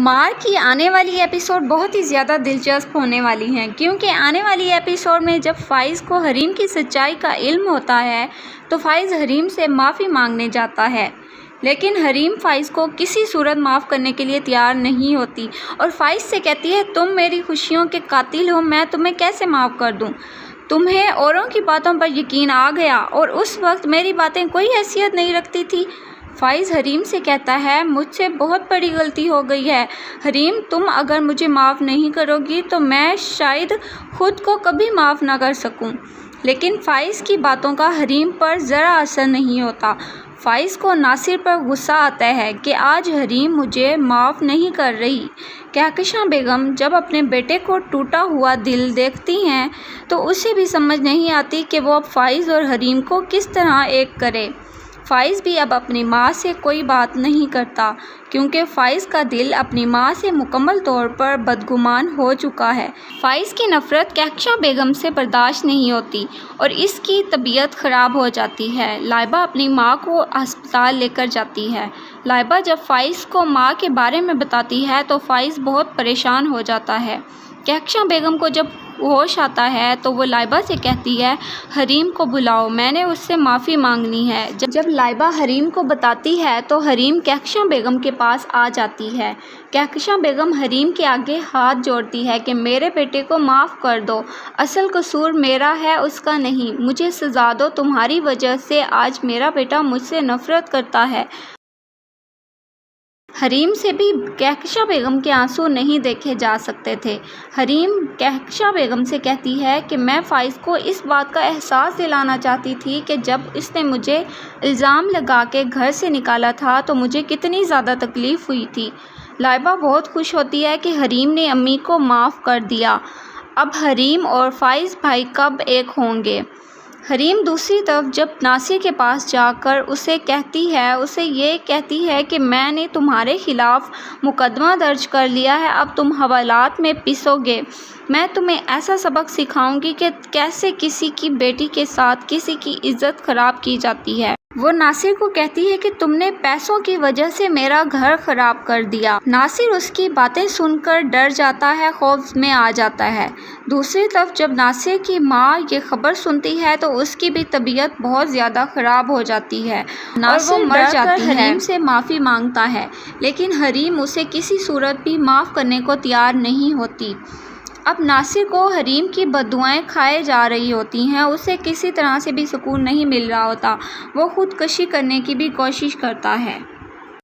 مار کی آنے والی ایپیسوڈ بہت ہی زیادہ دلچسپ ہونے والی ہیں، کیونکہ آنے والی ایپیسوڈ میں جب فائز کو حریم کی سچائی کا علم ہوتا ہے تو فائز حریم سے معافی مانگنے جاتا ہے، لیکن حریم فائز کو کسی صورت معاف کرنے کے لیے تیار نہیں ہوتی اور فائز سے کہتی ہے تم میری خوشیوں کے قاتل ہو، میں تمہیں کیسے معاف کر دوں؟ تمہیں اوروں کی باتوں پر یقین آ گیا اور اس وقت میری باتیں کوئی حیثیت نہیں رکھتی تھی۔ فائز حریم سے کہتا ہے مجھ سے بہت بڑی غلطی ہو گئی ہے حریم، تم اگر مجھے معاف نہیں کرو گی تو میں شاید خود کو کبھی معاف نہ کر سکوں، لیکن فائز کی باتوں کا حریم پر ذرا اثر نہیں ہوتا۔ فائز کو ناصر پر غصہ آتا ہے کہ آج حریم مجھے معاف نہیں کر رہی۔ کہکشاں بیگم جب اپنے بیٹے کو ٹوٹا ہوا دل دیکھتی ہیں تو اسے بھی سمجھ نہیں آتی کہ وہ اب فائز اور حریم کو کس طرح ایک کرے۔ فائز بھی اب اپنی ماں سے کوئی بات نہیں کرتا، کیونکہ فائز کا دل اپنی ماں سے مکمل طور پر بدگمان ہو چکا ہے۔ فائز کی نفرت کہکشاں بیگم سے برداشت نہیں ہوتی اور اس کی طبیعت خراب ہو جاتی ہے۔ لائبہ اپنی ماں کو ہسپتال لے کر جاتی ہے۔ لائبہ جب فائز کو ماں کے بارے میں بتاتی ہے تو فائز بہت پریشان ہو جاتا ہے۔ کہکشاں بیگم کو جب ہوش آتا ہے تو وہ لائبہ سے کہتی ہے حریم کو بلاؤ، میں نے اس سے معافی مانگنی ہے۔ جب لائبہ حریم کو بتاتی ہے تو حریم کہکشاں بیگم کے پاس آ جاتی ہے۔ کہکشاں بیگم حریم کے آگے ہاتھ جوڑتی ہے کہ میرے بیٹے کو معاف کر دو، اصل قصور میرا ہے اس کا نہیں، مجھے سزا دو، تمہاری وجہ سے آج میرا بیٹا مجھ سے نفرت کرتا ہے۔ حریم سے بھی کہکشاں بیگم کے آنسو نہیں دیکھے جا سکتے تھے۔ حریم کہکشاں بیگم سے کہتی ہے کہ میں فائز کو اس بات کا احساس دلانا چاہتی تھی کہ جب اس نے مجھے الزام لگا کے گھر سے نکالا تھا تو مجھے کتنی زیادہ تکلیف ہوئی تھی۔ لائبہ بہت خوش ہوتی ہے کہ حریم نے امی کو معاف کر دیا، اب حریم اور فائز بھائی کب ایک ہوں گے۔ حریم دوسری طرف جب ناصر کے پاس جا کر اسے یہ کہتی ہے کہ میں نے تمہارے خلاف مقدمہ درج کر لیا ہے، اب تم حوالات میں پسو گے، میں تمہیں ایسا سبق سکھاؤں گی کہ کیسے کسی کی بیٹی کے ساتھ کسی کی عزت خراب کی جاتی ہے۔ وہ ناصر کو کہتی ہے کہ تم نے پیسوں کی وجہ سے میرا گھر خراب کر دیا۔ ناصر اس کی باتیں سن کر ڈر جاتا ہے، خوف میں آ جاتا ہے۔ دوسری طرف جب ناصر کی ماں یہ خبر سنتی ہے تو اس کی بھی طبیعت بہت زیادہ خراب ہو جاتی ہے اور وہ مر جاتی ہے۔ حریم سے معافی مانگتا ہے، لیکن حریم اسے کسی صورت بھی معاف کرنے کو تیار نہیں ہوتی۔ اب ناصر کو حریم کی بددعائیں کھائے جا رہی ہوتی ہیں، اسے کسی طرح سے بھی سکون نہیں مل رہا ہوتا، وہ خود کشی کرنے کی بھی کوشش کرتا ہے۔